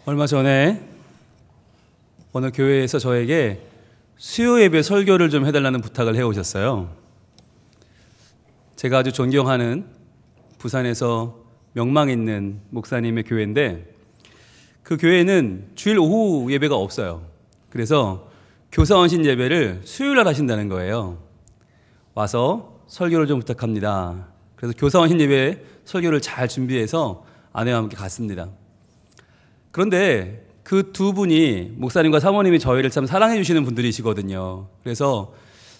얼마 전에 어느 교회에서 저에게 수요 예배 설교를 좀 해달라는 부탁을 해오셨어요. 제가 아주 존경하는 부산에서 명망 있는 목사님의 교회인데 그 교회는 주일 오후 예배가 없어요. 그래서 교사원신 예배를 수요일날 하신다는 거예요. 와서 설교를 좀 부탁합니다. 그래서 교사원신 예배 설교를 잘 준비해서 아내와 함께 갔습니다. 그런데 그 두 분이, 목사님과 사모님이 저희를 참 사랑해 주시는 분들이시거든요. 그래서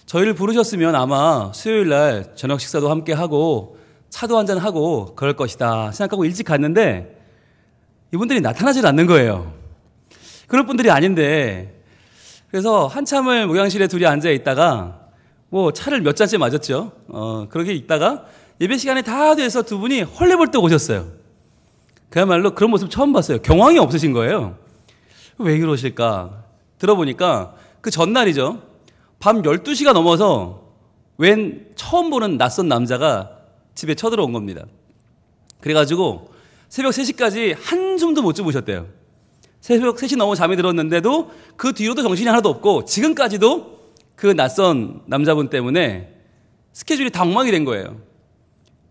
저희를 부르셨으면 아마 수요일날 저녁 식사도 함께 하고 차도 한잔 하고 그럴 것이다 생각하고 일찍 갔는데 이분들이 나타나질 않는 거예요. 그럴 분들이 아닌데, 그래서 한참을 목양실에 둘이 앉아 있다가 뭐 차를 몇 잔째 마셨죠. 그렇게 있다가 예배 시간이 다 돼서 두 분이 헐레벌떡 오셨어요. 그야말로 그런 모습 처음 봤어요. 경황이 없으신 거예요. 왜 그러실까? 들어보니까 그 전날이죠. 밤 12시가 넘어서 웬 처음 보는 낯선 남자가 집에 쳐들어온 겁니다. 그래가지고 새벽 3시까지 한숨도 못 주무셨대요. 새벽 3시 넘어 잠이 들었는데도 그 뒤로도 정신이 하나도 없고 지금까지도 그 낯선 남자분 때문에 스케줄이 다 엉망이 된 거예요.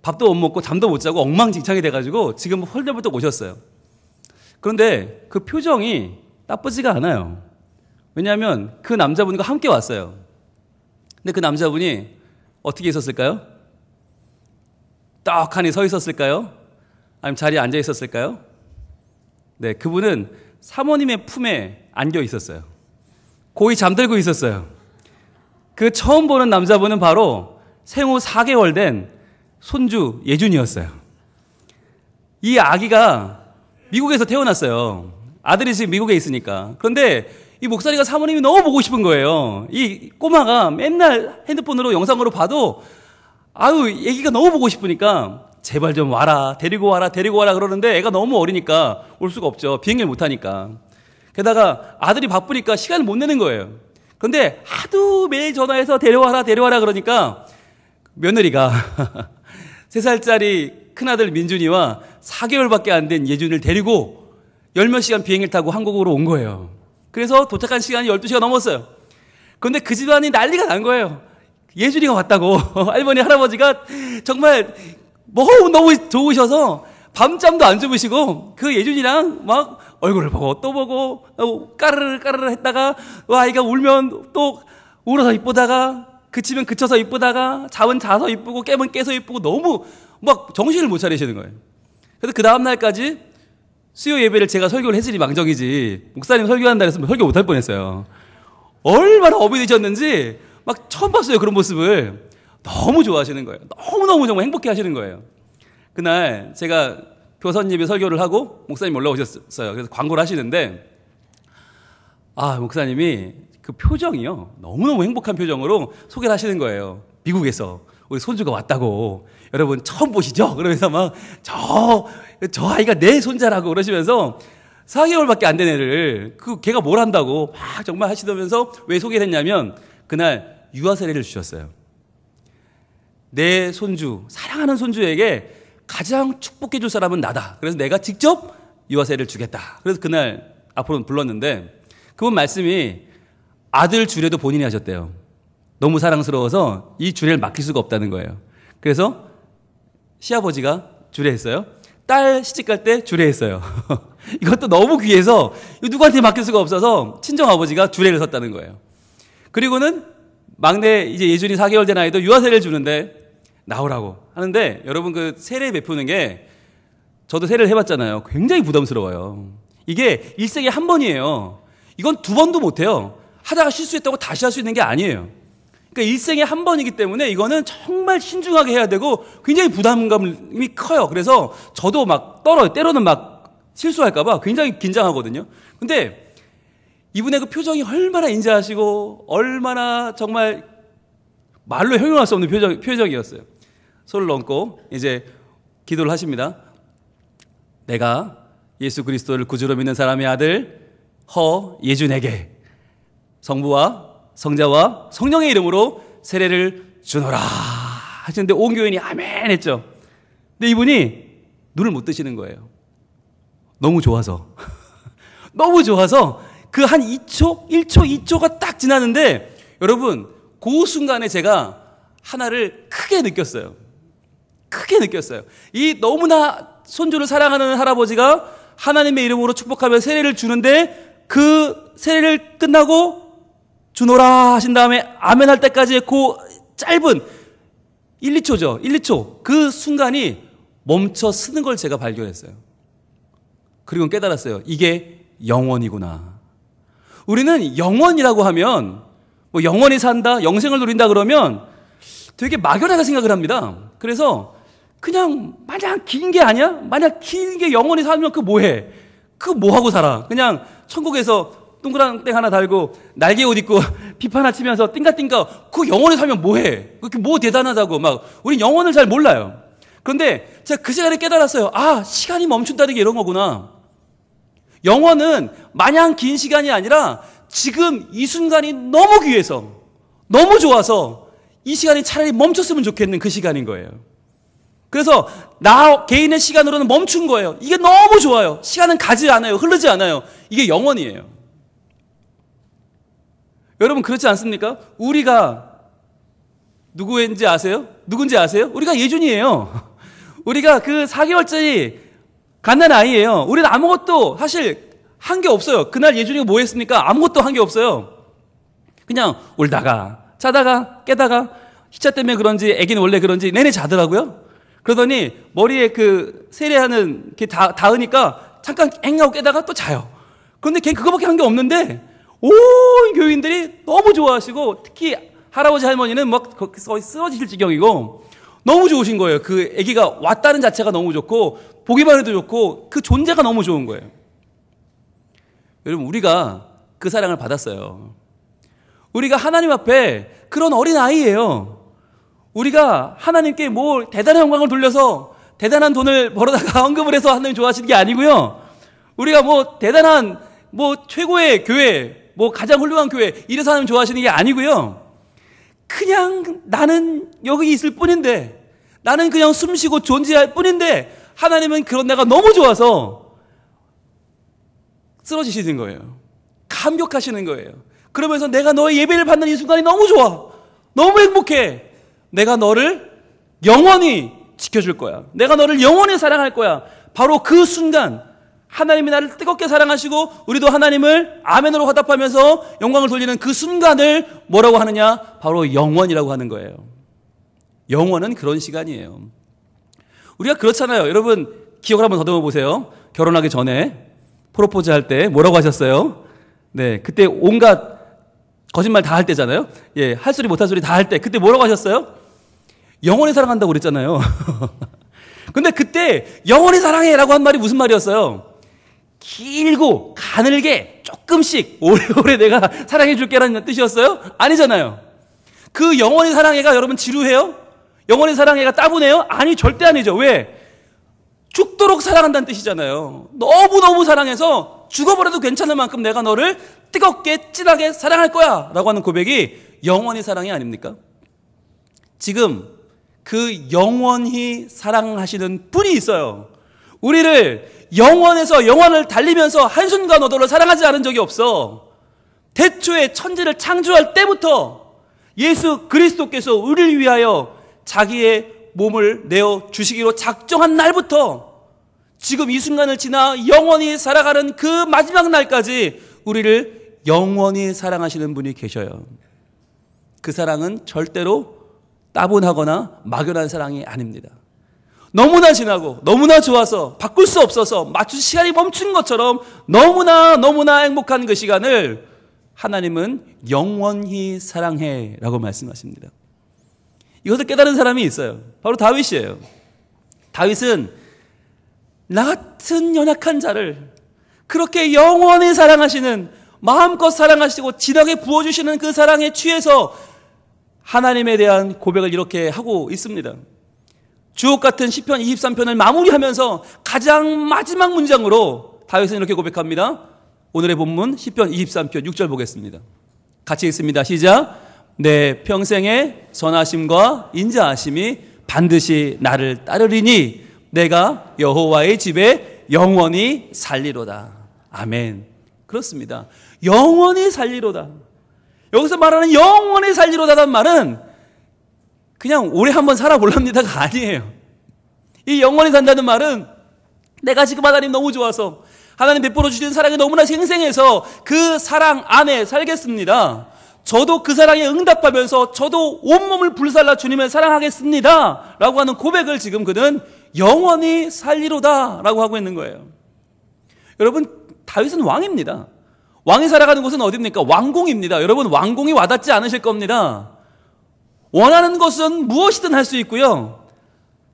밥도 못 먹고 잠도 못 자고 엉망진창이 돼가지고 지금 헐레벌떡 오셨어요. 그런데 그 표정이 나쁘지가 않아요. 왜냐하면 그 남자분과 함께 왔어요. 근데 그 남자분이 어떻게 있었을까요? 떡하니 서 있었을까요? 아니면 자리에 앉아 있었을까요? 네, 그분은 사모님의 품에 안겨 있었어요. 고이 잠들고 있었어요. 그 처음 보는 남자분은 바로 생후 4개월 된 손주 예준이었어요. 이 아기가 미국에서 태어났어요. 아들이 지금 미국에 있으니까. 그런데 이 목사님과 사모님이 너무 보고 싶은 거예요. 이 꼬마가 맨날 핸드폰으로 영상으로 봐도 애기가 너무 보고 싶으니까 제발 좀 와라, 데리고 와라 그러는데 애가 너무 어리니까 올 수가 없죠. 비행기를 못 타니까. 게다가 아들이 바쁘니까 시간을 못 내는 거예요. 그런데 하도 매일 전화해서 데려와라 그러니까 며느리가 3살짜리 큰아들 민준이와 4개월밖에 안 된 예준을 데리고 10몇 시간 비행기를 타고 한국으로 온 거예요. 그래서 도착한 시간이 12시가 넘었어요. 그런데 그 집안이 난리가 난 거예요. 예준이가 왔다고. 할머니, 할아버지가 정말 너무 좋으셔서 밤잠도 안 주무시고 그 예준이랑 막 얼굴을 보고 또 보고 까르르 했다가 아이가 울면 또 울어서 이쁘다가 그치면 그쳐서 이쁘다가 잠은 자서 이쁘고 깨면 깨서 이쁘고 너무 막 정신을 못 차리시는 거예요. 그래서 그 다음 날까지 수요 예배를 제가 설교를 했으니 망정이지 목사님 설교한다 그랬으면 설교 못할 뻔했어요. 얼마나 업이 되셨는지 막 처음 봤어요. 그런 모습을 너무 좋아하시는 거예요. 너무너무 정말 행복해 하시는 거예요. 그날 제가 교선 예배 설교를 하고 목사님 올라오셨어요. 그래서 광고를 하시는데 목사님이 그 표정이요, 너무너무 행복한 표정으로 소개를 하시는 거예요. 미국에서 우리 손주가 왔다고, 여러분 처음 보시죠? 그러면서 막 저 아이가 내 손자라고 그러시면서 4개월밖에 안 된 애를 걔가 뭘 한다고 막 정말 하시면서 왜 소개를 했냐면 그날 유아 세례를 주셨어요. 내 손주, 사랑하는 손주에게 가장 축복해 줄 사람은 나다. 그래서 내가 직접 유아 세례를 주겠다. 그래서 그날 앞으로 불렀는데 그분 말씀이 아들 주례도 본인이 하셨대요. 너무 사랑스러워서 이 주례를 맡길 수가 없다는 거예요. 그래서 시아버지가 주례했어요. 딸 시집갈 때 주례했어요. 이것도 너무 귀해서 누구한테 맡길 수가 없어서 친정아버지가 주례를 섰다는 거예요. 그리고는 막내 이제 예준이 4개월 된 아이도 유아세례를 주는데 나오라고 하는데, 여러분 그 세례 베푸는 게 저도 세례를 해봤잖아요. 굉장히 부담스러워요. 이게 일생에 한 번이에요. 이건 2번도 못해요. 하다가 실수했다고 다시 할 수 있는 게 아니에요. 그러니까 일생에 한 번이기 때문에 이거는 정말 신중하게 해야 되고 굉장히 부담감이 커요. 그래서 저도 막 떨어요. 때로는 막 실수할까봐 굉장히 긴장하거든요. 근데 이분의 그 표정이 얼마나 인자하시고 얼마나 정말 말로 형용할 수 없는 표정이었어요. 손을 얹고 이제 기도를 하십니다. 내가 예수 그리스도를 구주로 믿는 사람의 아들 예준에게 성부와 성자와 성령의 이름으로 세례를 주노라 하시는데 온 교인이 아멘 했죠. 근데 이분이 눈을 못 뜨시는 거예요. 너무 좋아서. 너무 좋아서 그 한 2초, 1초, 2초가 딱 지났는데 여러분 그 순간에 제가 하나를 크게 느꼈어요. 크게 느꼈어요. 이 너무나 손주를 사랑하는 할아버지가 하나님의 이름으로 축복하며 세례를 주는데 그 세례를 끝나고 주노라 하신 다음에 아멘 할 때까지의 그 짧은 1, 2초죠. 1, 2초. 그 순간이 멈춰 서는 걸 제가 발견했어요. 그리고 깨달았어요. 이게 영원이구나. 우리는 영원이라고 하면 뭐 영원히 산다, 영생을 누린다 그러면 되게 막연하게 생각을 합니다. 그래서 그냥 마냥 긴 게 아니야? 만약 긴 게 영원히 살면 그거 뭐해? 그거 뭐하고 살아? 그냥 천국에서 동그란 땡 하나 달고 날개 옷 입고 비파 하나 치면서 띵가띵가 그거 영원히 살면 뭐해? 그렇게 뭐 대단하다고 막 우린 영원을 잘 몰라요. 그런데 제가 그 시간에 깨달았어요. 아, 시간이 멈춘다는 게 이런 거구나. 영원은 마냥 긴 시간이 아니라 지금 이 순간이 너무 귀해서 너무 좋아서 이 시간이 차라리 멈췄으면 좋겠는 그 시간인 거예요. 그래서 나 개인의 시간으로는 멈춘 거예요. 이게 너무 좋아요. 시간은 가지 않아요. 흐르지 않아요. 이게 영원이에요. 여러분 그렇지 않습니까? 우리가 누구인지 아세요? 누군지 아세요? 우리가 예준이에요. 우리가 그 4개월짜리 갓난 아이예요. 우리는 아무것도 사실 한 게 없어요. 그날 예준이가 뭐 했습니까? 아무것도 한 게 없어요. 그냥 울다가 자다가 깨다가 희차 때문에 그런지 애기는 원래 그런지 내내 자더라고요. 그러더니 머리에 그 세례하는 게 닿으니까 잠깐 앵하고 깨다가 또 자요. 그런데 걔 그거밖에 한 게 없는데 온 교인들이 너무 좋아하시고 특히 할아버지 할머니는 막 거의 쓰러지실 지경이고 너무 좋으신 거예요. 그 아기가 왔다는 자체가 너무 좋고 보기만 해도 좋고 그 존재가 너무 좋은 거예요. 여러분 우리가 그 사랑을 받았어요. 우리가 하나님 앞에 그런 어린 아이예요. 우리가 하나님께 뭐 대단한 영광을 돌려서 대단한 돈을 벌어다가 헌금을 해서 하나님 좋아하시는 게 아니고요. 우리가 뭐 대단한 뭐 최고의 교회 뭐 가장 훌륭한 교회 이래서 하나님 좋아하시는 게 아니고요. 그냥 나는 여기 있을 뿐인데 나는 그냥 숨쉬고 존재할 뿐인데 하나님은 그런 내가 너무 좋아서 쓰러지시는 거예요. 감격하시는 거예요. 그러면서 내가 너의 예배를 받는 이 순간이 너무 좋아. 너무 행복해. 내가 너를 영원히 지켜줄 거야. 내가 너를 영원히 사랑할 거야. 바로 그 순간 하나님이 나를 뜨겁게 사랑하시고 우리도 하나님을 아멘으로 화답하면서 영광을 돌리는 그 순간을 뭐라고 하느냐? 바로 영원이라고 하는 거예요. 영원은 그런 시간이에요. 우리가 그렇잖아요. 여러분 기억을 한번 더듬어 보세요. 결혼하기 전에 프로포즈 할 때 뭐라고 하셨어요? 네, 그때 온갖 거짓말 다 할 때잖아요. 예, 할 소리 못할 소리 다 할 때 그때 뭐라고 하셨어요? 영원히 사랑한다고 그랬잖아요. 근데 그때 영원히 사랑해라고 한 말이 무슨 말이었어요? 길고 가늘게 조금씩 오래오래 내가 사랑해 줄게라는 뜻이었어요? 아니잖아요. 그 영원히 사랑해가 여러분 지루해요? 영원히 사랑해가 따분해요? 아니 절대 아니죠. 왜? 죽도록 사랑한다는 뜻이잖아요. 너무너무 사랑해서 죽어버려도 괜찮을 만큼 내가 너를 뜨겁게 진하게 사랑할 거야 라고 하는 고백이 영원히 사랑이 아닙니까? 지금 그 영원히 사랑하시는 분이 있어요. 우리를 영원에서 영원을 달리면서 한순간 너를 사랑하지 않은 적이 없어. 태초에 천지를 창조할 때부터 예수 그리스도께서 우리를 위하여 자기의 몸을 내어 주시기로 작정한 날부터 지금 이 순간을 지나 영원히 살아가는 그 마지막 날까지 우리를 영원히 사랑하시는 분이 계셔요. 그 사랑은 절대로 따분하거나 막연한 사랑이 아닙니다. 너무나 진하고 너무나 좋아서 바꿀 수 없어서 마치 시간이 멈춘 것처럼 너무나 행복한 그 시간을 하나님은 영원히 사랑해 라고 말씀하십니다. 이것을 깨달은 사람이 있어요. 바로 다윗이에요. 다윗은 나 같은 연약한 자를 그렇게 영원히 사랑하시는 마음껏 사랑하시고 진하게 부어주시는 그 사랑에 취해서 하나님에 대한 고백을 이렇게 하고 있습니다. 주옥 같은 시편 23편을 마무리하면서 가장 마지막 문장으로 다윗은 이렇게 고백합니다. 오늘의 본문 시편 23편 6절 보겠습니다. 같이 읽습니다. 시작. 내 평생의 선하심과 인자하심이 반드시 나를 따르리니 내가 여호와의 집에 영원히 살리로다. 아멘. 그렇습니다. 영원히 살리로다. 여기서 말하는 영원히 살리로다라는 말은 그냥 오래 한번 살아볼랍니다가 아니에요. 이 영원히 산다는 말은 내가 지금 하나님 너무 좋아서 하나님 베풀어 주시는 사랑이 너무나 생생해서 그 사랑 안에 살겠습니다. 저도 그 사랑에 응답하면서 저도 온몸을 불살라 주님을 사랑하겠습니다 라고 하는 고백을 지금 그는 영원히 살리로다 라고 하고 있는 거예요. 여러분, 다윗은 왕입니다. 왕이 살아가는 곳은 어디입니까? 왕궁입니다. 여러분, 왕궁이 와닿지 않으실 겁니다. 원하는 것은 무엇이든 할 수 있고요,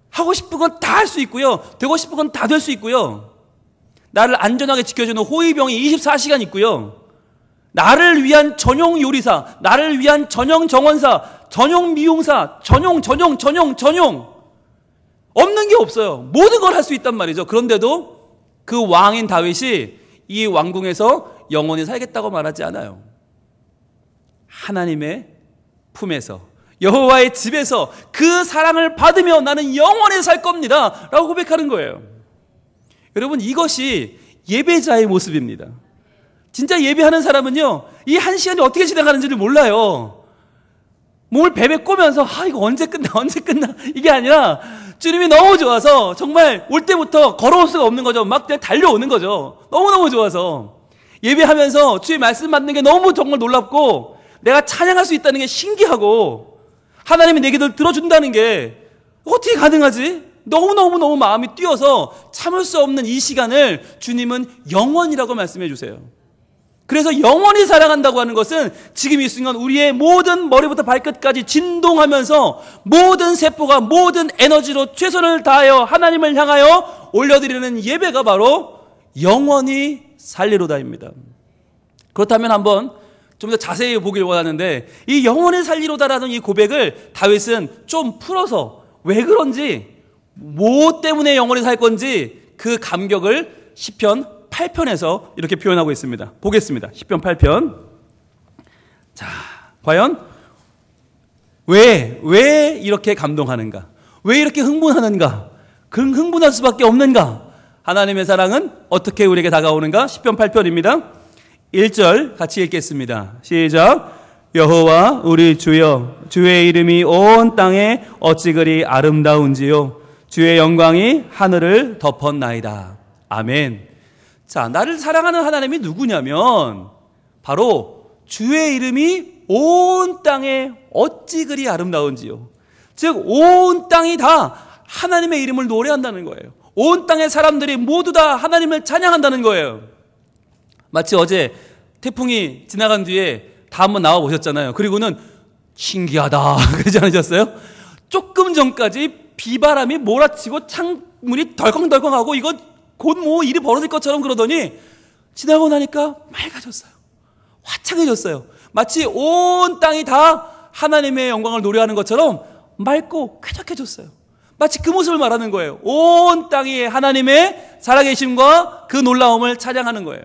하고 싶은 건 다 할 수 있고요, 되고 싶은 건 다 될 수 있고요, 나를 안전하게 지켜주는 호위병이 24시간 있고요, 나를 위한 전용 요리사, 나를 위한 전용 정원사, 전용 미용사, 전용 없는 게 없어요. 모든 걸 할 수 있단 말이죠. 그런데도 그 왕인 다윗이 이 왕궁에서 영원히 살겠다고 말하지 않아요. 하나님의 품에서, 여호와의 집에서 그 사랑을 받으며 나는 영원히 살 겁니다 라고 고백하는 거예요. 여러분, 이것이 예배자의 모습입니다. 진짜 예배하는 사람은요, 이 한 시간이 어떻게 지나가는지를 몰라요. 몸을 베베 꼬면서 이거 언제 끝나 이게 아니라 주님이 너무 좋아서 정말 올 때부터 걸어올 수가 없는 거죠. 막 그냥 달려오는 거죠. 너무너무 좋아서 예배하면서 주의 말씀 받는 게 너무 정말 놀랍고, 내가 찬양할 수 있다는 게 신기하고, 하나님이 내 기도를 들어준다는 게 어떻게 가능하지? 너무 마음이 뛰어서 참을 수 없는 이 시간을 주님은 영원이라고 말씀해 주세요. 그래서 영원히 사랑한다고 하는 것은 지금 이 순간 우리의 모든 머리부터 발끝까지 진동하면서 모든 세포가 모든 에너지로 최선을 다하여 하나님을 향하여 올려드리는 예배가 바로 영원히 살리로다입니다. 그렇다면 한번 좀 더 자세히 보길 원하는데, 이 영원히 살리로다라는 이 고백을 다윗은 좀 풀어서 왜 그런지, 뭐 때문에 영원히 살 건지 그 감격을 시편 8편에서 이렇게 표현하고 있습니다. 보겠습니다. 시편 8편. 자, 과연 왜 이렇게 감동하는가? 왜 이렇게 흥분하는가? 흥분할 수밖에 없는가? 하나님의 사랑은 어떻게 우리에게 다가오는가? 시편 8편입니다. 1절 같이 읽겠습니다. 시작. 여호와 우리 주여, 주의 이름이 온 땅에 어찌 그리 아름다운지요, 주의 영광이 하늘을 덮었나이다. 아멘. 자, 나를 사랑하는 하나님이 누구냐면 바로 주의 이름이 온 땅에 어찌 그리 아름다운지요. 즉 온 땅이 다 하나님의 이름을 노래한다는 거예요. 온 땅의 사람들이 모두 다 하나님을 찬양한다는 거예요. 마치 어제 태풍이 지나간 뒤에 다 한번 나와 보셨잖아요. 그리고는 신기하다 그러지 않으셨어요? 조금 전까지 비바람이 몰아치고 창문이 덜컹덜컹하고 이거 곧 뭐 일이 벌어질 것처럼 그러더니 지나고 나니까 맑아졌어요. 화창해졌어요. 마치 온 땅이 다 하나님의 영광을 노래하는 것처럼 맑고 쾌적해졌어요. 마치 그 모습을 말하는 거예요. 온 땅이 하나님의 살아계심과 그 놀라움을 찬양하는 거예요.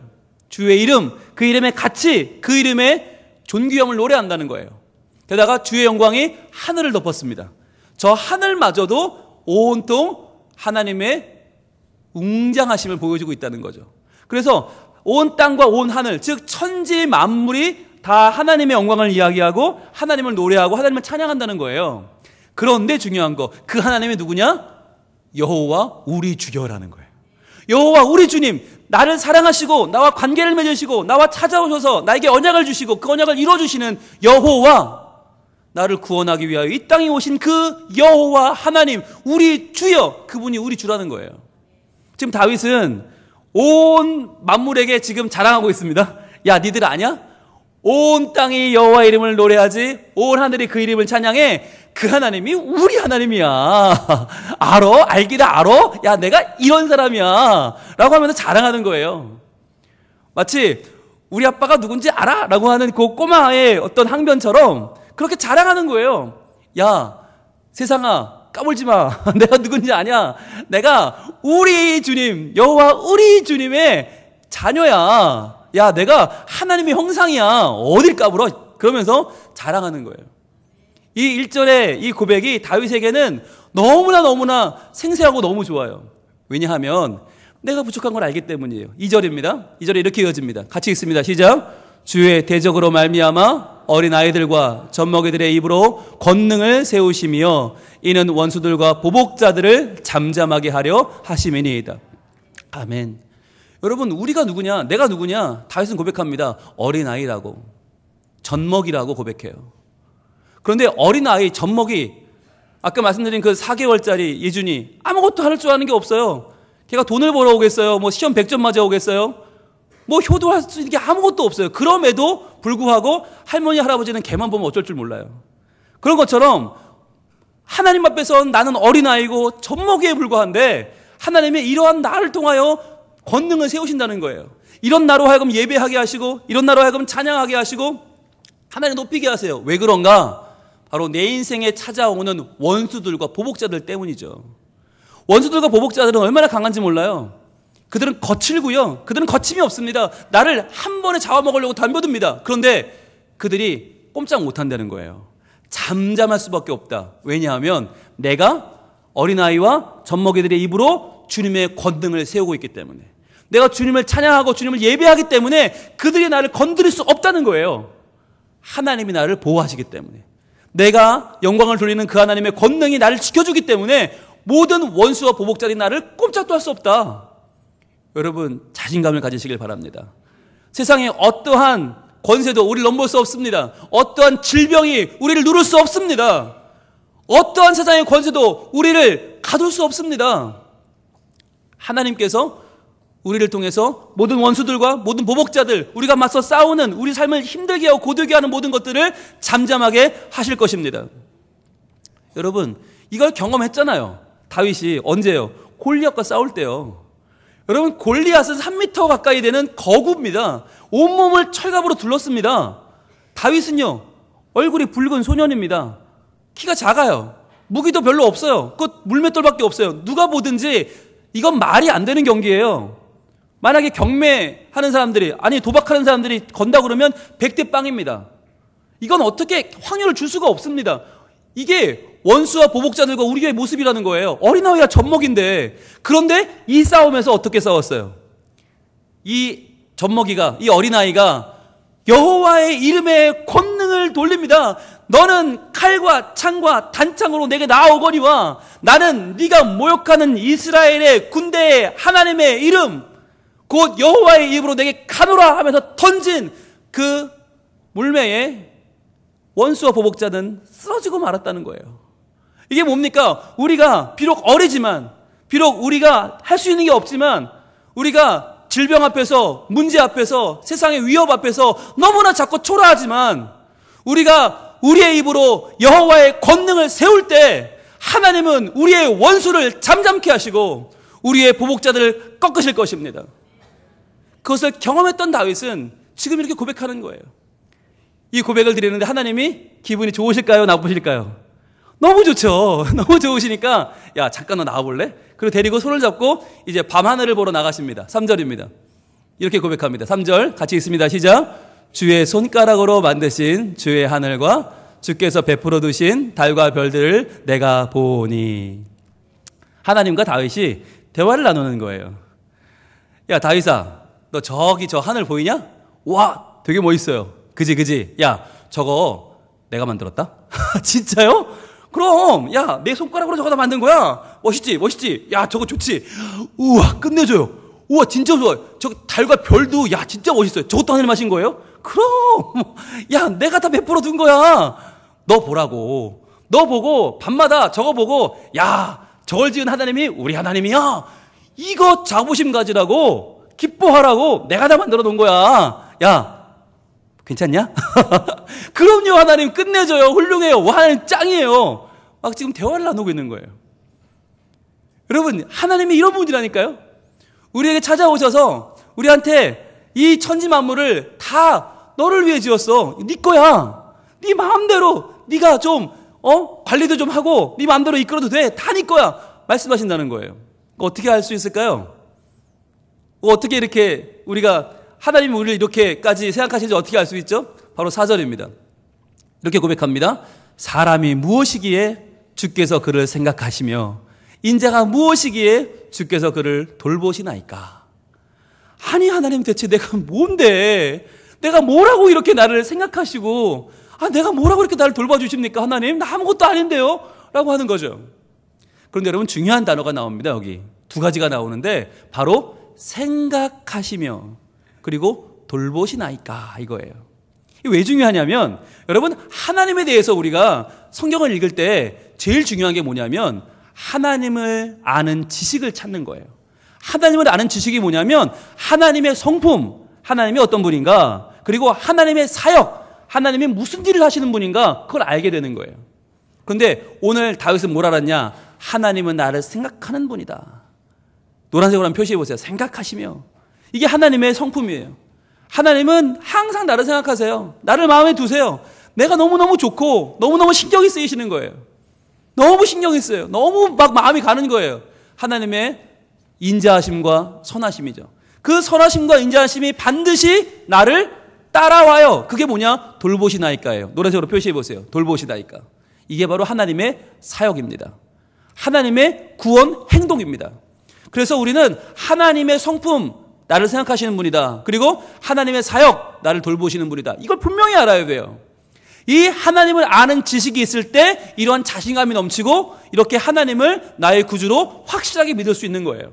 주의 이름, 그 이름의 가치, 그 이름의 존귀함을 노래한다는 거예요. 게다가 주의 영광이 하늘을 덮었습니다. 저 하늘마저도 온통 하나님의 웅장하심을 보여주고 있다는 거죠. 그래서 온 땅과 온 하늘, 즉 천지 만물이 다 하나님의 영광을 이야기하고 하나님을 노래하고 하나님을 찬양한다는 거예요. 그런데 중요한 거, 그 하나님이 누구냐? 여호와 우리 주여라는 거예요. 여호와 우리 주님, 나를 사랑하시고 나와 관계를 맺으시고 나와 찾아오셔서 나에게 언약을 주시고 그 언약을 이뤄주시는 여호와, 나를 구원하기 위하여 이 땅에 오신 그 여호와 하나님, 우리 주여, 그분이 우리 주라는 거예요. 지금 다윗은 온 만물에게 지금 자랑하고 있습니다. 야, 니들 아냐? 온 땅이 여호와 이름을 노래하지, 온 하늘이 그 이름을 찬양해. 그 하나님이 우리 하나님이야. 알어? 알기는 알어? 야, 내가 이런 사람이야 라고 하면서 자랑하는 거예요. 마치 우리 아빠가 누군지 알아? 라고 하는 그 꼬마의 어떤 항변처럼 그렇게 자랑하는 거예요. 야, 세상아, 까불지 마. 내가 누군지 아냐? 내가 우리 주님, 여호와 우리 주님의 자녀야. 야, 내가 하나님의 형상이야. 어딜 까불어? 그러면서 자랑하는 거예요. 이 1절의 이 고백이 다윗에게는 너무나 생생하고 너무 좋아요. 왜냐하면 내가 부족한 걸 알기 때문이에요. 2절입니다. 2절에 이렇게 이어집니다. 같이 읽습니다. 시작. 주의 대적으로 말미암아 어린아이들과 젖먹이들의 입으로 권능을 세우시며 이는 원수들과 보복자들을 잠잠하게 하려 하심이니이다. 아멘. 여러분, 우리가 누구냐? 내가 누구냐? 다윗은 고백합니다. 어린아이라고, 젖먹이라고 고백해요. 그런데 어린아이, 젖먹이, 아까 말씀드린 그 4개월짜리 예준이 아무것도 할 줄 아는 게 없어요. 걔가 돈을 벌어 오겠어요? 뭐 시험 100점 맞아 오겠어요? 뭐 효도할 수 있는 게 아무것도 없어요. 그럼에도 불구하고 할머니, 할아버지는 걔만 보면 어쩔 줄 몰라요. 그런 것처럼 하나님 앞에서 나는 어린아이고 젖먹이에 불과한데 하나님이 이러한 나를 통하여 권능을 세우신다는 거예요. 이런 나로 하여금 예배하게 하시고 이런 나로 하여금 찬양하게 하시고 하나님 높이게 하세요. 왜 그런가? 바로 내 인생에 찾아오는 원수들과 보복자들 때문이죠. 원수들과 보복자들은 얼마나 강한지 몰라요. 그들은 거칠고요. 그들은 거침이 없습니다. 나를 한 번에 잡아먹으려고 덤벼듭니다. 그런데 그들이 꼼짝 못한다는 거예요. 잠잠할 수밖에 없다. 왜냐하면 내가 어린아이와 젖먹이들의 입으로 주님의 권능을 세우고 있기 때문에, 내가 주님을 찬양하고 주님을 예배하기 때문에 그들이 나를 건드릴 수 없다는 거예요. 하나님이 나를 보호하시기 때문에, 내가 영광을 돌리는 그 하나님의 권능이 나를 지켜주기 때문에 모든 원수와 보복자들이 나를 꼼짝도 할 수 없다. 여러분, 자신감을 가지시길 바랍니다. 세상에 어떠한 권세도 우리를 넘볼 수 없습니다. 어떠한 질병이 우리를 누를 수 없습니다. 어떠한 세상의 권세도 우리를 가둘 수 없습니다. 하나님께서 우리를 통해서 모든 원수들과 모든 보복자들, 우리가 맞서 싸우는 우리 삶을 힘들게 하고 고되게 하는 모든 것들을 잠잠하게 하실 것입니다. 여러분, 이걸 경험했잖아요. 다윗이 언제요? 골리앗과 싸울 때요. 여러분, 골리앗은 3m 가까이 되는 거구입니다. 온몸을 철갑으로 둘렀습니다. 다윗은요, 얼굴이 붉은 소년입니다. 키가 작아요. 무기도 별로 없어요. 그 물맷돌밖에 없어요. 누가 보든지 이건 말이 안 되는 경기예요. 만약에 경매하는 사람들이, 아니 도박하는 사람들이 건다 그러면 100대 빵입니다. 이건 어떻게 확률을 줄 수가 없습니다. 이게 원수와 보복자들과 우리의 모습이라는 거예요. 어린아이와 젖먹인데, 그런데 이 싸움에서 어떻게 싸웠어요? 이 젖먹이가, 이 어린아이가 여호와의 이름에 권능을 돌립니다. 너는 칼과 창과 단창으로 내게 나아오거니와 나는 네가 모욕하는 이스라엘의 군대의 하나님의 이름 곧 여호와의 입으로 내게 가노라 하면서 던진 그 물매에 원수와 보복자는 쓰러지고 말았다는 거예요. 이게 뭡니까? 우리가 비록 어리지만, 비록 우리가 할 수 있는 게 없지만, 우리가 질병 앞에서, 문제 앞에서, 세상의 위협 앞에서 너무나 자꾸 초라하지만, 우리가 우리의 입으로 여호와의 권능을 세울 때 하나님은 우리의 원수를 잠잠케 하시고 우리의 보복자들을 꺾으실 것입니다. 그것을 경험했던 다윗은 지금 이렇게 고백하는 거예요. 이 고백을 드리는데 하나님이 기분이 좋으실까요? 나쁘실까요? 너무 좋죠. 너무 좋으시니까 야, 잠깐 너 나와볼래? 그리고 데리고 손을 잡고 이제 밤하늘을 보러 나가십니다. 3절입니다. 이렇게 고백합니다. 3절 같이 읽습니다. 시작. 주의 손가락으로 만드신 주의 하늘과 주께서 베풀어 두신 달과 별들을 내가 보니. 하나님과 다윗이 대화를 나누는 거예요. 야, 다윗아, 너 저기 저 하늘 보이냐? 와, 되게 멋있어요. 그지? 야, 저거 내가 만들었다? 진짜요? 그럼, 야, 내 손가락으로 저거 다 만든 거야. 멋있지? 야, 저거 좋지? 우와, 끝내줘요. 우와, 진짜 좋아. 저 달과 별도, 야, 진짜 멋있어요. 저것도 하나님 하신 거예요? 그럼, 야, 내가 다 베풀어 둔 거야. 너 보라고. 너 보고, 밤마다 저거 보고, 야, 저걸 지은 하나님이 우리 하나님이야. 이거 자부심 가지라고, 기뻐하라고 내가 다 만들어 놓은 거야. 야, 괜찮냐? 그럼요, 하나님 끝내줘요. 훌륭해요. 와, 하나님 짱이에요. 막 지금 대화를 나누고 있는 거예요. 여러분, 하나님이 이런 분이라니까요. 우리에게 찾아오셔서 우리한테 이 천지 만물을 다 너를 위해 지었어. 네 거야. 네 마음대로 네가 좀 관리도 좀 하고 네 마음대로 이끌어도 돼. 다 네 거야. 말씀하신다는 거예요. 어떻게 할 수 있을까요? 어떻게 이렇게 우리가 하나님이 우리를 이렇게까지 생각하시는지 어떻게 알 수 있죠? 바로 4절입니다. 이렇게 고백합니다. 사람이 무엇이기에 주께서 그를 생각하시며 인자가 무엇이기에 주께서 그를 돌보시나이까? 아니 하나님 대체 내가 뭔데? 내가 뭐라고 이렇게 나를 생각하시고 내가 뭐라고 이렇게 나를 돌봐주십니까? 하나님 나 아무것도 아닌데요? 라고 하는 거죠. 그런데 여러분 중요한 단어가 나옵니다. 여기 두 가지가 나오는데 바로 생각하시며 그리고 돌보시나이까 이거예요. 이게 왜 중요하냐면 여러분 하나님에 대해서 우리가 성경을 읽을 때 제일 중요한 게 뭐냐면 하나님을 아는 지식을 찾는 거예요. 하나님을 아는 지식이 뭐냐면 하나님의 성품, 하나님이 어떤 분인가, 그리고 하나님의 사역, 하나님이 무슨 일을 하시는 분인가, 그걸 알게 되는 거예요. 그런데 오늘 다윗은 뭘 알았냐? 하나님은 나를 생각하는 분이다. 노란색으로 한번 표시해 보세요. 생각하시며. 이게 하나님의 성품이에요. 하나님은 항상 나를 생각하세요. 나를 마음에 두세요. 내가 너무너무 좋고 너무너무 신경이 쓰이시는 거예요. 너무 신경이 쓰여요. 너무 막 마음이 가는 거예요. 하나님의 인자하심과 선하심이죠. 그 선하심과 인자하심이 반드시 나를 따라와요. 그게 뭐냐? 돌보시나이까예요. 노란색으로 표시해 보세요. 돌보시나이까. 이게 바로 하나님의 사역입니다. 하나님의 구원 행동입니다. 그래서 우리는 하나님의 성품, 나를 생각하시는 분이다. 그리고 하나님의 사역, 나를 돌보시는 분이다. 이걸 분명히 알아야 돼요. 이 하나님을 아는 지식이 있을 때 이러한 자신감이 넘치고 이렇게 하나님을 나의 구주로 확실하게 믿을 수 있는 거예요.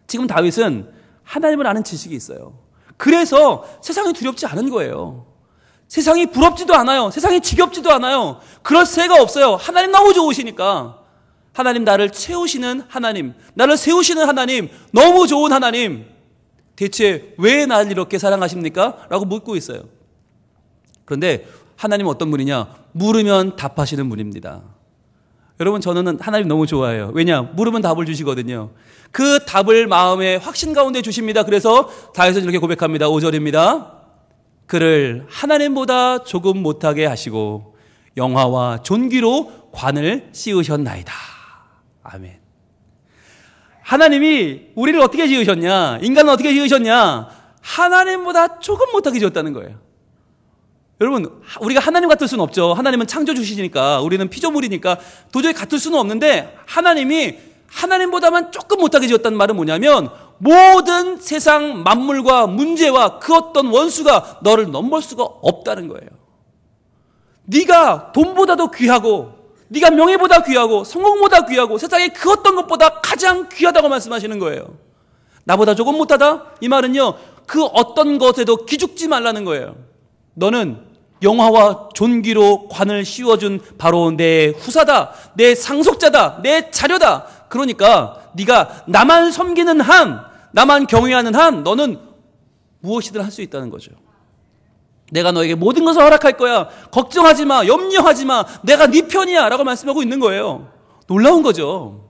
지금 다윗은 하나님을 아는 지식이 있어요. 그래서 세상이 두렵지 않은 거예요. 세상이 부럽지도 않아요. 세상이 지겹지도 않아요. 그럴 새가 없어요. 하나님 너무 좋으시니까. 하나님 나를 채우시는 하나님, 나를 세우시는 하나님, 너무 좋은 하나님, 대체 왜 나를 이렇게 사랑하십니까? 라고 묻고 있어요. 그런데 하나님은 어떤 분이냐? 물으면 답하시는 분입니다. 여러분 저는 하나님 너무 좋아해요. 왜냐? 물으면 답을 주시거든요. 그 답을 마음의 확신 가운데 주십니다. 그래서 다윗은 이렇게 고백합니다. 5절입니다. 그를 하나님보다 조금 못하게 하시고 영화와 존귀로 관을 씌우셨나이다. 아멘. 하나님이 우리를 어떻게 지으셨냐? 인간은 어떻게 지으셨냐? 하나님보다 조금 못하게 지었다는 거예요. 여러분 우리가 하나님 같을 수는 없죠. 하나님은 창조주시니까 우리는 피조물이니까 도저히 같을 수는 없는데 하나님이 하나님보다만 조금 못하게 지었다는 말은 뭐냐면 모든 세상 만물과 문제와 그 어떤 원수가 너를 넘볼 수가 없다는 거예요. 네가 돈보다도 귀하고 네가 명예보다 귀하고 성공보다 귀하고 세상에 그 어떤 것보다 가장 귀하다고 말씀하시는 거예요. 나보다 조금 못하다? 이 말은요 그 어떤 것에도 기죽지 말라는 거예요. 너는 영화와 존귀로 관을 씌워준 바로 내 후사다, 내 상속자다, 내 자녀다. 그러니까 네가 나만 섬기는 한, 나만 경외하는 한 너는 무엇이든 할 수 있다는 거죠. 내가 너에게 모든 것을 허락할 거야. 걱정하지 마, 염려하지 마. 내가 네 편이야 라고 말씀하고 있는 거예요. 놀라운 거죠.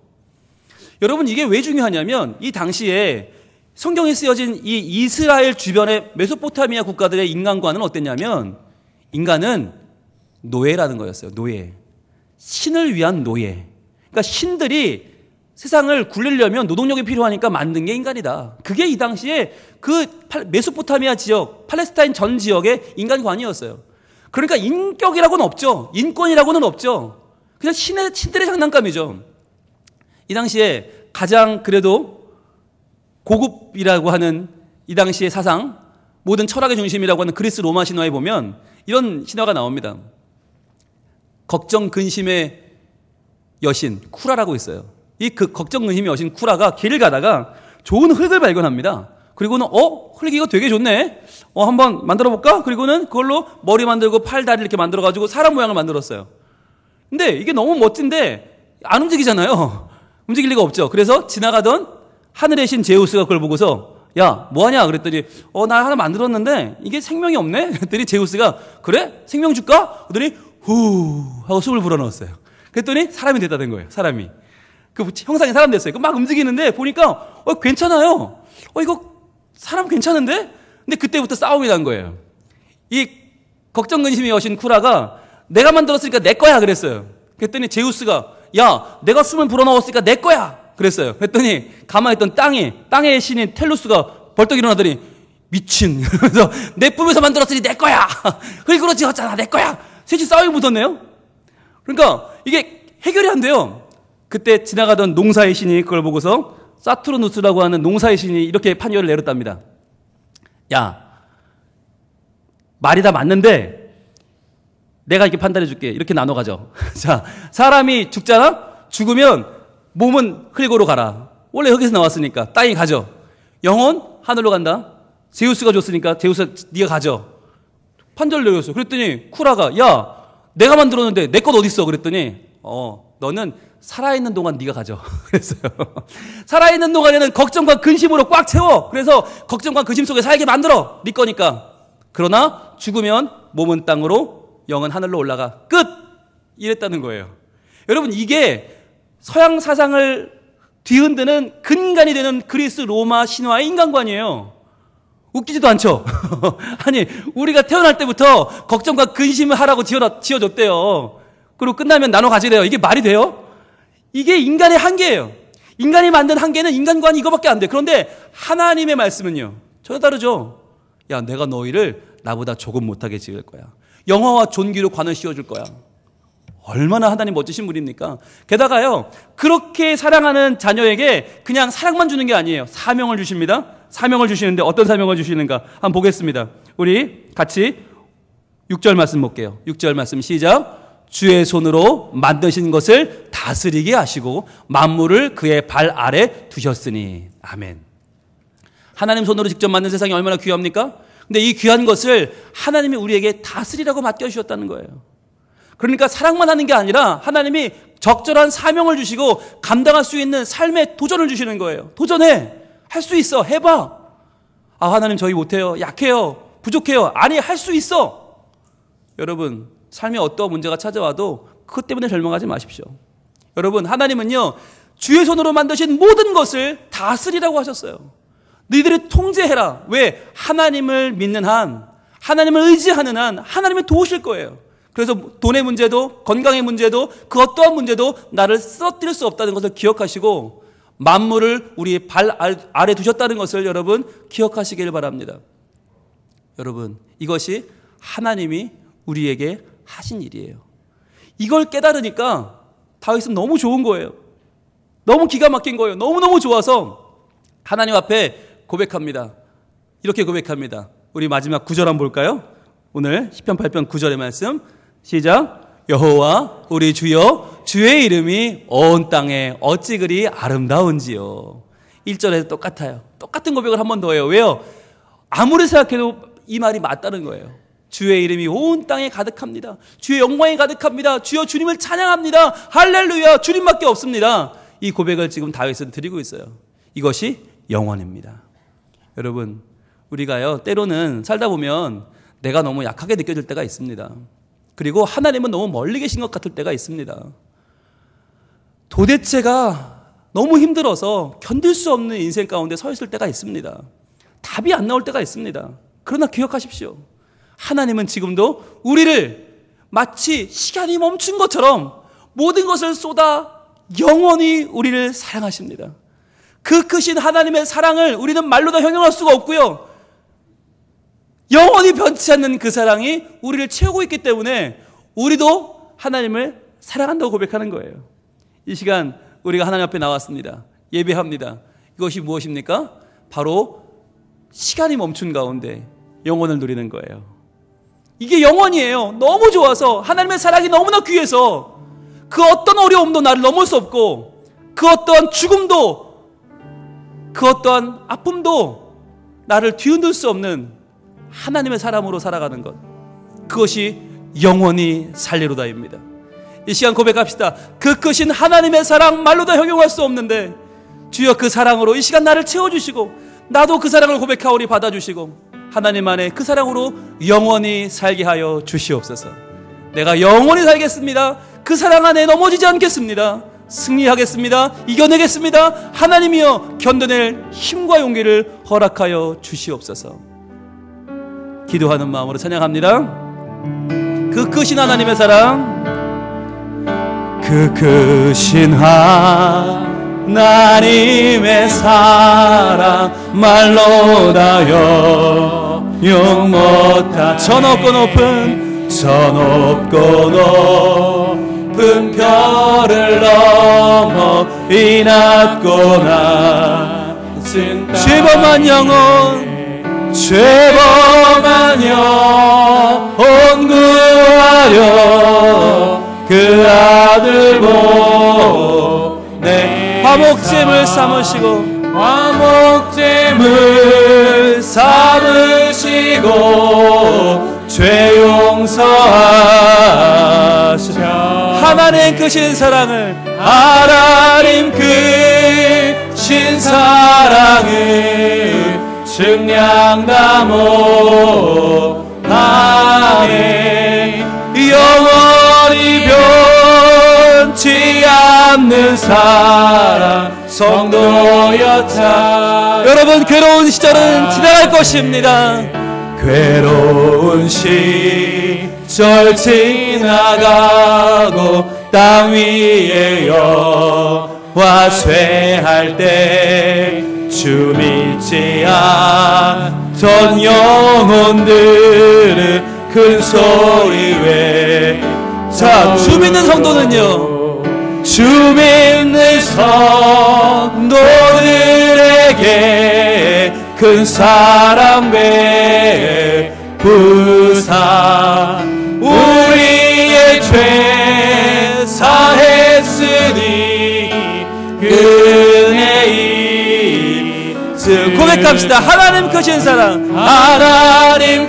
여러분 이게 왜 중요하냐면 이 당시에 성경에 쓰여진 이 이스라엘 주변의 메소포타미아 국가들의 인간관은 어땠냐면 인간은 노예라는 거였어요. 노예. 신을 위한 노예. 그러니까 신들이 세상을 굴리려면 노동력이 필요하니까 만든 게 인간이다. 그게 이 당시에 그 메소포타미아 지역, 팔레스타인 전 지역의 인간관이었어요. 그러니까 인격이라고는 없죠. 인권이라고는 없죠. 그냥 신들의 장난감이죠. 이 당시에 가장 그래도 고급이라고 하는 이 당시의 사상, 모든 철학의 중심이라고 하는 그리스 로마 신화에 보면 이런 신화가 나옵니다. 걱정 근심의 여신 쿠라라고 있어요. 이 걱정 근심의 여신 쿠라가 길을 가다가 좋은 흙을 발견합니다. 그리고는 흙 이거 되게 좋네. 한번 만들어 볼까? 그리고는 그걸로 머리 만들고 팔, 다리 이렇게 만들어 가지고 사람 모양을 만들었어요. 근데 이게 너무 멋진데 안 움직이잖아요. 움직일 리가 없죠. 그래서 지나가던 하늘의 신 제우스가 그걸 보고서 야 뭐하냐 그랬더니 나 하나 만들었는데 이게 생명이 없네. 그랬더니 제우스가 그래? 생명 줄까? 그랬더니 후 하고 숨을 불어넣었어요. 그랬더니 사람이 됐다는 거예요. 사람이 그 형상이 사람 됐어요. 막 움직이는데 보니까 괜찮아요. 이거 사람 괜찮은데? 근데 그때부터 싸움이 난 거예요. 이 걱정 근심의 여신 쿠라가 내가 만들었으니까 내 거야 그랬어요. 그랬더니 제우스가 야 내가 숨을 불어넣었으니까 내 거야 그랬어요. 그랬더니 가만히 있던 땅의 신인 텔루스가 벌떡 일어나더니 미친. 그래서 내 꿈에서 만들었으니 내 거야. 흙으로 지었잖아 내 거야. 셋이 싸움이 붙었네요. 그러니까 이게 해결이 안 돼요. 그때 지나가던 농사의 신이 그걸 보고서 사투르누스라고 하는 농사의 신이 이렇게 판결을 내렸답니다. 야, 말이 다 맞는데 내가 이렇게 판단해 줄게. 이렇게 나눠 가져. 자, 사람이 죽잖아? 죽으면 몸은 흙으로 가라. 원래 흙에서 나왔으니까 땅이 가져. 영혼 하늘로 간다. 제우스가 줬으니까 제우스 네가 가져. 판결을 내렸어. 그랬더니 쿠라가 야, 내가 만들었는데 내 것 어디 있어? 그랬더니 너는 살아있는 동안 네가 가져. 그랬어요. 살아있는 동안에는 걱정과 근심으로 꽉 채워. 그래서 걱정과 근심 속에 살게 만들어. 네 거니까. 그러나 죽으면 몸은 땅으로, 영은 하늘로 올라가. 끝! 이랬다는 거예요. 여러분, 이게 서양 사상을 뒤흔드는 근간이 되는 그리스 로마 신화의 인간관이에요. 웃기지도 않죠? 아니, 우리가 태어날 때부터 걱정과 근심을 하라고 지어줬대요. 그리고 끝나면 나눠 가지래요. 이게 말이 돼요? 이게 인간의 한계예요. 인간이 만든 한계는 인간관이 이거밖에 안 돼. 그런데 하나님의 말씀은요, 전혀 다르죠. 야, 내가 너희를 나보다 조금 못하게 지을 거야. 영화와 존귀로 관을 씌워줄 거야. 얼마나 하나님 멋지신 분입니까? 게다가요, 그렇게 사랑하는 자녀에게 그냥 사랑만 주는 게 아니에요. 사명을 주십니다. 사명을 주시는데 어떤 사명을 주시는가 한번 보겠습니다. 우리 같이 6절 말씀 볼게요. 6절 말씀 시작. 주의 손으로 만드신 것을 다스리게 하시고 만물을 그의 발 아래 두셨으니. 아멘. 하나님 손으로 직접 만든 세상이 얼마나 귀합니까? 근데 이 귀한 것을 하나님이 우리에게 다스리라고 맡겨주셨다는 거예요. 그러니까 사랑만 하는 게 아니라 하나님이 적절한 사명을 주시고 감당할 수 있는 삶의 도전을 주시는 거예요. 도전해. 할 수 있어. 해봐. 아, 하나님 저희 못해요. 약해요. 부족해요. 아니, 할 수 있어. 여러분, 삶에 어떠한 문제가 찾아와도 그것 때문에 절망하지 마십시오. 여러분, 하나님은요, 주의 손으로 만드신 모든 것을 다스리라고 하셨어요. 너희들이 통제해라. 왜? 하나님을 믿는 한, 하나님을 의지하는 한 하나님이 도우실 거예요. 그래서 돈의 문제도, 건강의 문제도, 그 어떠한 문제도 나를 쓰러뜨릴 수 없다는 것을 기억하시고 만물을 우리 발 아래 두셨다는 것을 여러분 기억하시길 바랍니다. 여러분, 이것이 하나님이 우리에게 하신 일이에요. 이걸 깨달으니까 다윗은 너무 좋은 거예요. 너무 기가 막힌 거예요. 너무너무 좋아서 하나님 앞에 고백합니다. 이렇게 고백합니다. 우리 마지막 9절 한번 볼까요? 오늘 시편 8편 9절의 말씀 시작. 여호와 우리 주여 주의 이름이 온 땅에 어찌 그리 아름다운지요. 1절에도 똑같아요. 똑같은 고백을 한 번 더 해요. 왜요? 아무리 생각해도 이 말이 맞다는 거예요. 주의 이름이 온 땅에 가득합니다. 주의 영광이 가득합니다. 주여 주님을 찬양합니다. 할렐루야. 주님밖에 없습니다. 이 고백을 지금 다윗은 드리고 있어요. 이것이 영원입니다. 여러분, 우리가요, 때로는 살다 보면 내가 너무 약하게 느껴질 때가 있습니다. 그리고 하나님은 너무 멀리 계신 것 같을 때가 있습니다. 도대체가 너무 힘들어서 견딜 수 없는 인생 가운데 서 있을 때가 있습니다. 답이 안 나올 때가 있습니다. 그러나 기억하십시오. 하나님은 지금도 우리를 마치 시간이 멈춘 것처럼 모든 것을 쏟아 영원히 우리를 사랑하십니다. 그 크신 하나님의 사랑을 우리는 말로 다 형용할 수가 없고요. 영원히 변치 않는 그 사랑이 우리를 채우고 있기 때문에 우리도 하나님을 사랑한다고 고백하는 거예요. 이 시간 우리가 하나님 앞에 나왔습니다. 예배합니다. 이것이 무엇입니까? 바로 시간이 멈춘 가운데 영원을 누리는 거예요. 이게 영원이에요. 너무 좋아서 하나님의 사랑이 너무나 귀해서 그 어떤 어려움도 나를 넘을 수 없고 그 어떠한 죽음도 그 어떠한 아픔도 나를 뒤흔들 수 없는 하나님의 사람으로 살아가는 것, 그것이 영원히 살리로다입니다. 이 시간 고백합시다. 그 크신 하나님의 사랑 말로 다 형용할 수 없는데 주여 그 사랑으로 이 시간 나를 채워주시고 나도 그 사랑을 고백하오리 받아주시고 하나님 안에 그 사랑으로 영원히 살게 하여 주시옵소서. 내가 영원히 살겠습니다. 그 사랑 안에 넘어지지 않겠습니다. 승리하겠습니다. 이겨내겠습니다. 하나님이여 견뎌낼 힘과 용기를 허락하여 주시옵소서. 기도하는 마음으로 찬양합니다. 그 크신 하나님의 사랑, 그 크신 하나님의 사랑 말로 다 형용 못한 저 높고 높은 저 높고 깊은 별을 넘어 이 낮고 낮은 죄범한 영혼 죄범한 영혼 구하려 그 아들 보내 화목제물 삼으시고 화목제물 삼으시고 죄 용서하시며 하나님 크신 사랑을 하나님 크신 사랑을 증량담어 하네 영원히 변치 않는 사랑 성도였다. 여러분 괴로운 시절은 지나갈 것입니다. 괴로운 시절 지나가고 땅 위에 여호와 쇠할 때 주 믿지 않던 영혼들은 큰 소리 외 자, 주 믿는 성도는요 주 믿는 성도들에게 큰 사랑 베푸사 우리의 죄 사했으니 그의 고백합시다. 하나님 크신 사랑 하나님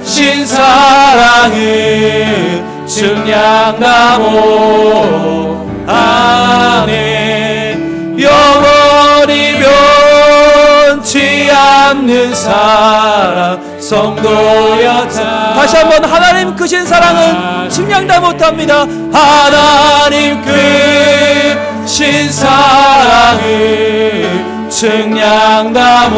크신 사랑을 증량담어 하네 영원히 변치 않는 사랑 성도였다. 다시 한번 하나님 크신 사랑은 증량다 못합니다. 하나님 크신 사랑을 증량다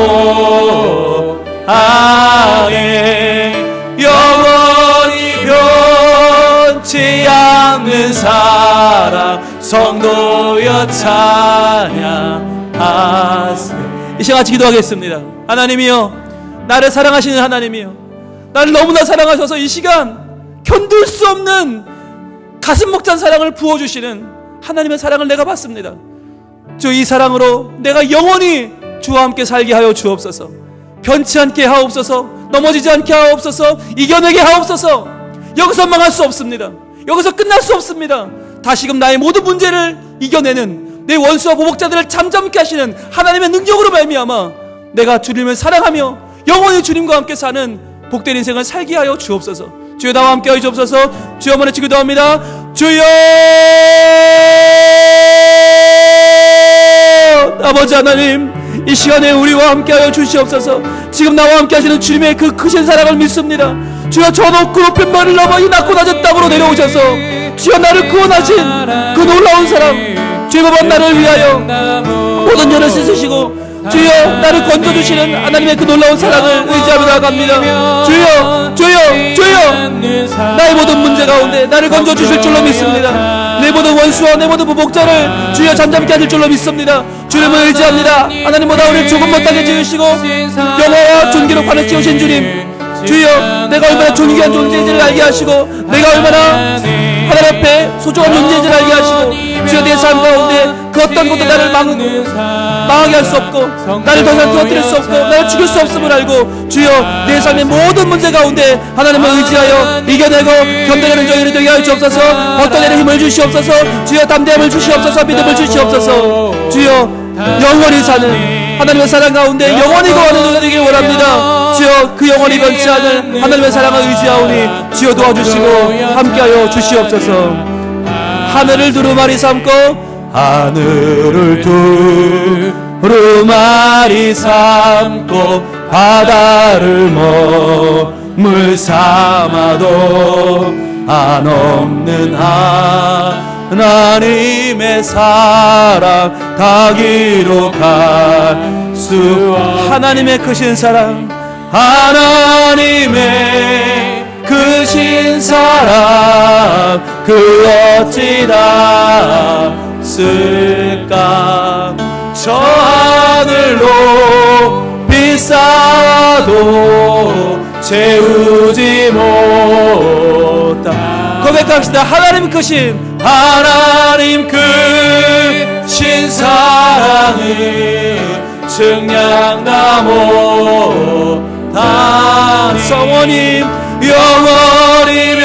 못하네 영원히 변치 않는 사랑 성도여 찬양하세. 이 시간 같이 기도하겠습니다. 하나님이여 나를 사랑하시는 하나님이여 나를 너무나 사랑하셔서 이 시간 견딜 수 없는 가슴 벅찬 사랑을 부어주시는 하나님의 사랑을 내가 받습니다. 주 이 사랑으로 내가 영원히 주와 함께 살게 하여 주옵소서. 변치 않게 하옵소서. 넘어지지 않게 하옵소서. 이겨내게 하옵소서. 여기서 망할 수 없습니다. 여기서 끝날 수 없습니다. 다시금 나의 모든 문제를 이겨내는 내 원수와 보복자들을 잠잠케 하시는 하나님의 능력으로 말미암아 내가 주님을 사랑하며 영원히 주님과 함께 사는 복된 인생을 살게 하여 주옵소서. 주여 나와 함께 하여 주옵소서. 주여 한번 외치고 기도합니다. 주여 아버지 하나님 이 시간에 우리와 함께하여 주시옵소서. 지금 나와 함께 하시는 주님의 그 크신 사랑을 믿습니다. 주여 저 높고 높은 말을 넘어 이 낮고 낮은 땅으로 내려오셔서 주여 나를 구원하신 그 놀라운 사랑 죄범한 나를 위하여 모든 죄를 씻으시고 주여 나를 건져주시는 하나님의 그 놀라운 사랑을 의지하며 나아갑니다. 주여 주여 주여 나의 모든 문제 가운데 나를 건져주실 줄로 믿습니다. 내 모든 원수와 내 모든 부복자를 주여 잠잠케 하실 줄로 믿습니다. 주님을 의지합니다. 하나님보다 우리를 조금 못하게 지으시고 영화와 존귀로 판을 씌우신 주님 주여 내가 얼마나 존귀한 존재인지를 알게 하시고 내가 얼마나 하나님 앞에 소중한 존재인지를 알게 하시고 주여 내 삶 가운데 그 어떤 것도 나를 망하게 할 수 없고 나를 더 이상 쓰러뜨릴 수 없고 나를 죽일 수 없음을 알고 주여 내 삶의 모든 문제 가운데 하나님을 의지하여 이겨내고 견뎌내는 저희를 되게 하여 주옵소서. 버텨내는 힘을 주시옵소서. 주여 담대함을 주시옵소서. 믿음을 주시옵소서. 주여 영원히 사는 하나님의 사랑 가운데 영원히 거하는 우리가 되길 원합니다. 주여 그 영원히 변치 않을 하나님의 사랑을 의지하오니 주여 도와주시고 함께하여 주시옵소서. 하늘을 두루마리 삼고 하늘을 두루마리 삼고 바다를 머물 삼아도 한없는 하나님의 사랑 다 기록할 수 하나님의 크신 사랑 하나님의 크신 사랑 그 어찌 닿을까 저 하늘로 비싸도 채우지 못한 고백합시다. 하나님 크신 사랑을 증량나무 단 성원님 영원히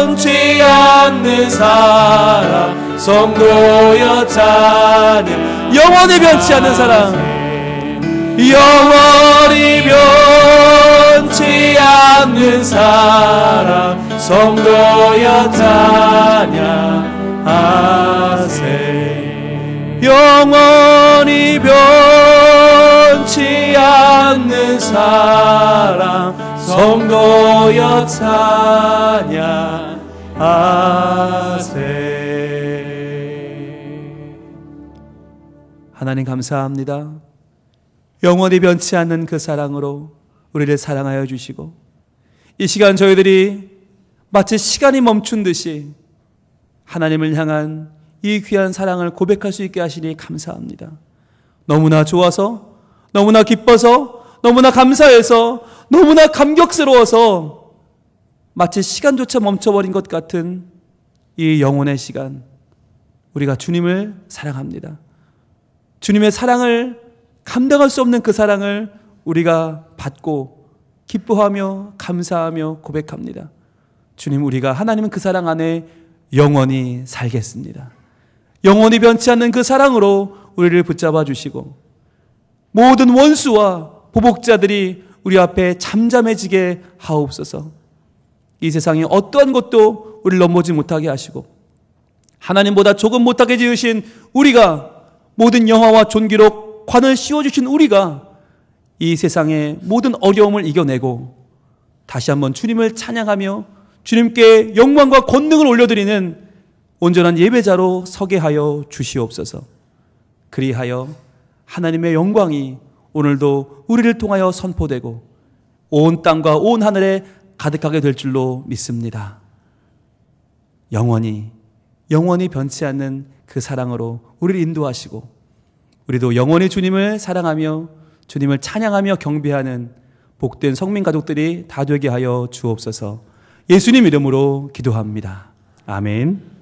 변치 않는 사랑 성도여 찬양 영원히 변치 않는 사랑 영원히 변치 않는 사랑 성도여 찬양하세 영원히 변치 않는 사랑 성도여 찬양하세. 하나님 감사합니다. 영원히 변치 않는 그 사랑으로 우리를 사랑하여 주시고 이 시간 저희들이 마치 시간이 멈춘 듯이 하나님을 향한 이 귀한 사랑을 고백할 수 있게 하시니 감사합니다. 너무나 좋아서, 너무나 기뻐서, 너무나 감사해서, 너무나 감격스러워서 마치 시간조차 멈춰버린 것 같은 이 영혼의 시간, 우리가 주님을 사랑합니다. 주님의 사랑을 감당할 수 없는 그 사랑을 우리가 받고 기뻐하며 감사하며 고백합니다. 주님, 우리가 하나님은 그 사랑 안에 영원히 살겠습니다. 영원히 변치 않는 그 사랑으로 우리를 붙잡아 주시고 모든 원수와 보복자들이 우리 앞에 잠잠해지게 하옵소서. 이 세상에 어떠한 것도 우리를 넘보지 못하게 하시고 하나님보다 조금 못하게 지으신 우리가 모든 영화와 존귀로 관을 씌워주신 우리가 이 세상의 모든 어려움을 이겨내고 다시 한번 주님을 찬양하며 주님께 영광과 권능을 올려드리는 온전한 예배자로 서게 하여 주시옵소서. 그리하여 하나님의 영광이 오늘도 우리를 통하여 선포되고 온 땅과 온 하늘에 가득하게 될 줄로 믿습니다. 영원히 변치 않는 그 사랑으로 우리를 인도하시고 우리도 영원히 주님을 사랑하며 주님을 찬양하며 경배하는 복된 성민 가족들이 다 되게 하여 주옵소서. 예수님 이름으로 기도합니다. 아멘.